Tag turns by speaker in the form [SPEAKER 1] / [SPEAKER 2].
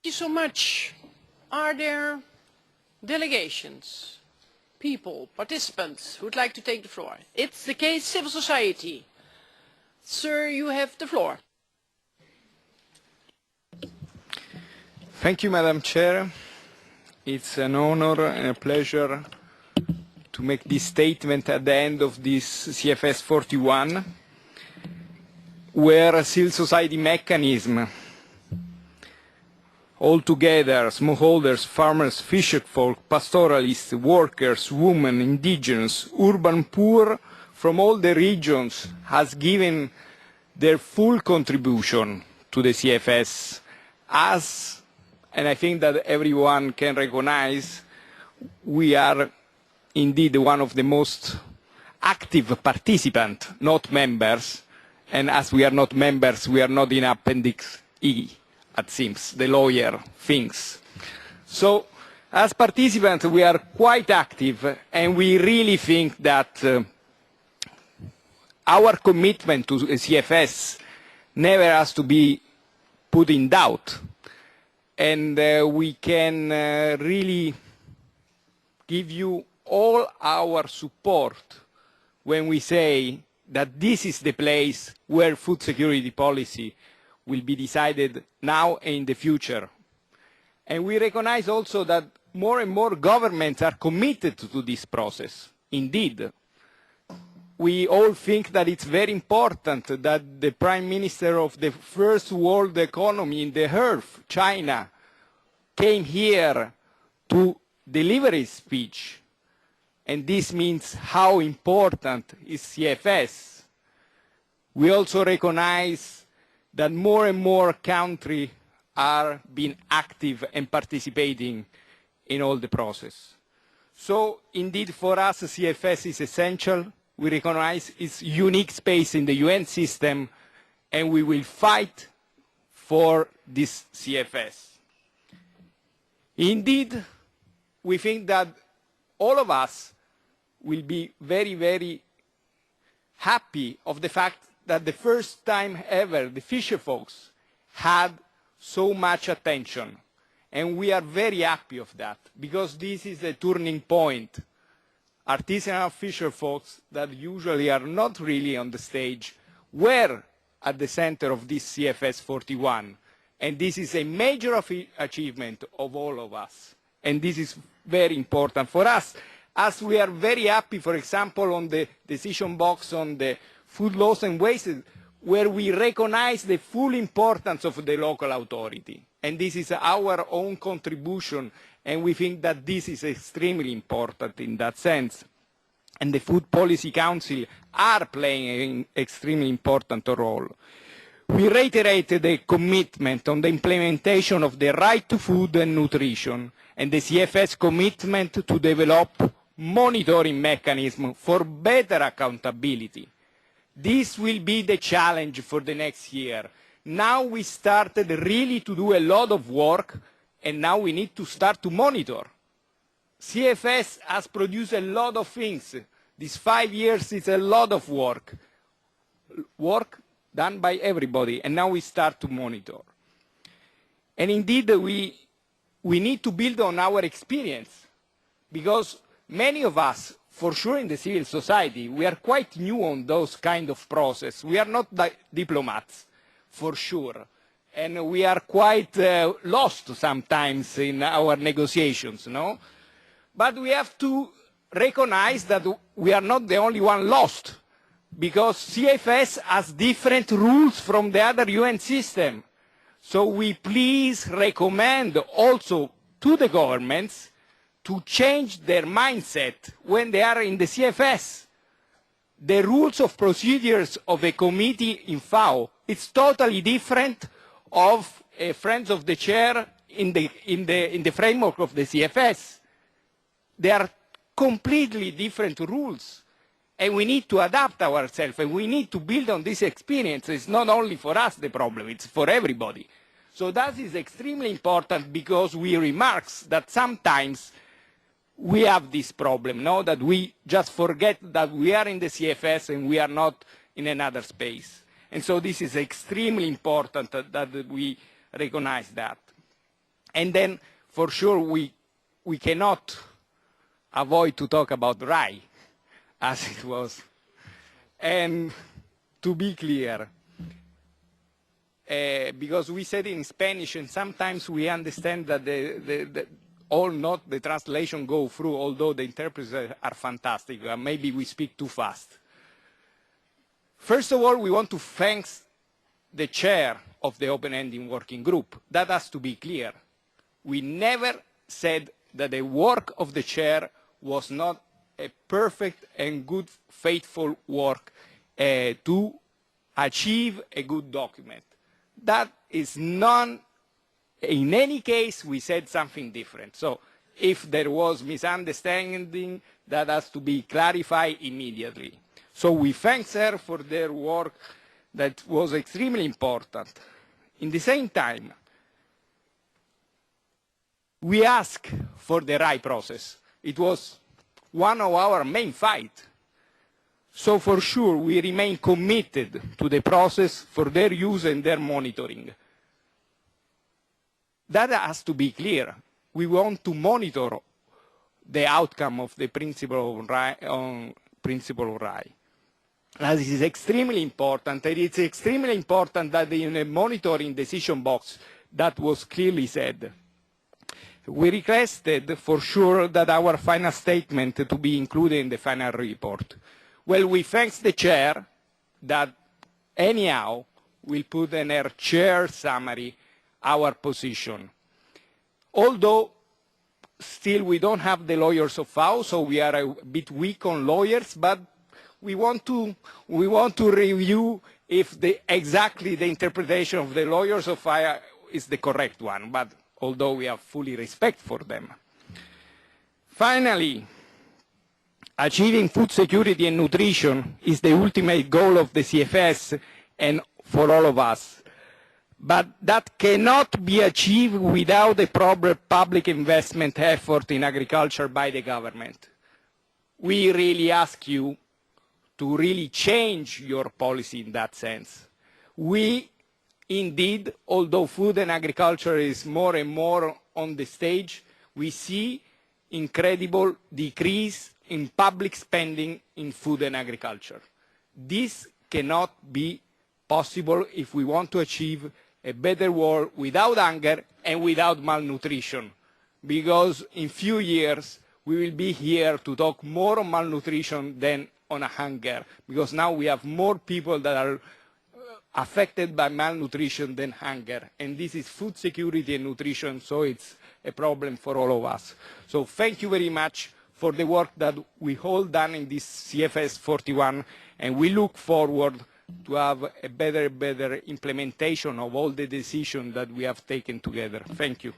[SPEAKER 1] you so much. Are there delegations, people, participants who would like to take the floor? It's the case, civil society. Sir, you have the floor.
[SPEAKER 2] Thank you, Madam Chair. It's an honor and a pleasure to make this statement at the end of this CFS41, where a civil society mechanism, all together, smallholders, farmers, fisherfolk, pastoralists, workers, women, indigenous, urban poor from all the regions, has given their full contribution to the CFS as, and I think that everyone can recognize, we are indeed one of the most active participants, not members, and as we are not members, we are not in Appendix E, it seems, the lawyer thinks. So, as participants, we are quite active, and we really think that our commitment to the CFS never has to be put in doubt, and we can really give you all our support when we say that this is the place where food security policy will be decided now and in the future. And we recognize also that more and more governments are committed to this process. Indeed, we all think that it's very important that the Prime Minister of the first world economy in the earth, China, came here to deliver his speech. And this means how important is CFS. We also recognize that more and more countries are being active and participating in all the process. So indeed for us CFS is essential. We recognize its unique space in the UN system, and we will fight for this CFS. Indeed, we think that all of us will be very, very happy of the fact that the first time ever the fisher folks had so much attention. And we are very happy of that, because this is a turning point. Artisanal fisher folks that usually are not really on the stage were at the center of this CFS 41. And this is a major achievement of all of us. And this is very important for us, as we are very happy, for example, on the decision box on the food loss and waste, where we recognize the full importance of the local authority. And this is our own contribution, and we think that this is extremely important in that sense. And the Food Policy Council are playing an extremely important role. We reiterate the commitment on the implementation of the right to food and nutrition, and the CFS commitment to develop monitoring mechanism for better accountability. This will be the challenge for the next year. Now we started really to do a lot of work, and now we need to start to monitor. CFS has produced a lot of things. These 5 years is a lot of work done by everybody, and now we start to monitor. And indeed, we need to build on our experience, because many of us, for sure in the civil society, we are quite new on those kind of process. We are not diplomats, for sure. And we are quite lost sometimes in our negotiations, no? But we have to recognize that we are not the only one lost, because CFS has different rules from the other UN system. So we please recommend also to the governments to change their mindset when they are in the CFS. The rules of procedures of a committee in FAO, it's totally different of Friends of the Chair in the framework of the CFS. They are completely different rules. And we need to adapt ourselves, and we need to build on this experience. It's not only for us the problem, it's for everybody. So that is extremely important, because we remark that sometimes we have this problem, no? That we just forget that we are in the CFS and we are not in another space. And so this is extremely important that we recognize that. And then, for sure, we cannot avoid to talk about rye, as it was. And to be clear, because we said in Spanish, and sometimes we understand that not the translation go through, although the interpreters are fantastic. Maybe we speak too fast. First of all, we want to thank the chair of the open-ending working group. That has to be clear. We never said that the work of the chair was not a perfect and good, faithful work to achieve a good document. That is none. In any case, we said something different. So if there was misunderstanding, that has to be clarified immediately. So we thank her for their work that was extremely important. In the same time, we asked for the right process. It was one of our main fights. So for sure, we remain committed to the process for their use and their monitoring. That has to be clear. We want to monitor the outcome of the principle of right. That is extremely important, and it's extremely important that in a monitoring decision box that was clearly said. We requested for sure that our final statement to be included in the final report. Well, we thank the chair that anyhow will put in her chair summary our position. Although still we don't have the lawyers of FAO, so we are a bit weak on lawyers, but we want to review if exactly the interpretation of the lawyers of FAO is the correct one, but although we have fully respect for them. Finally, achieving food security and nutrition is the ultimate goal of the CFS and for all of us. But that cannot be achieved without a proper public investment effort in agriculture by the government. We really ask you to really change your policy in that sense. We, indeed, although food and agriculture is more and more on the stage, we see incredible decrease in public spending in food and agriculture. This cannot be possible if we want to achieve a better world without hunger and without malnutrition, because in few years we will be here to talk more on malnutrition than on hunger, because now we have more people that are affected by malnutrition than hunger, and this is food security and nutrition, so it's a problem for all of us. So thank you very much for the work that we all done in this CFS41, and we look forward to have a better implementation of all the decisions that we have taken together. Thank you.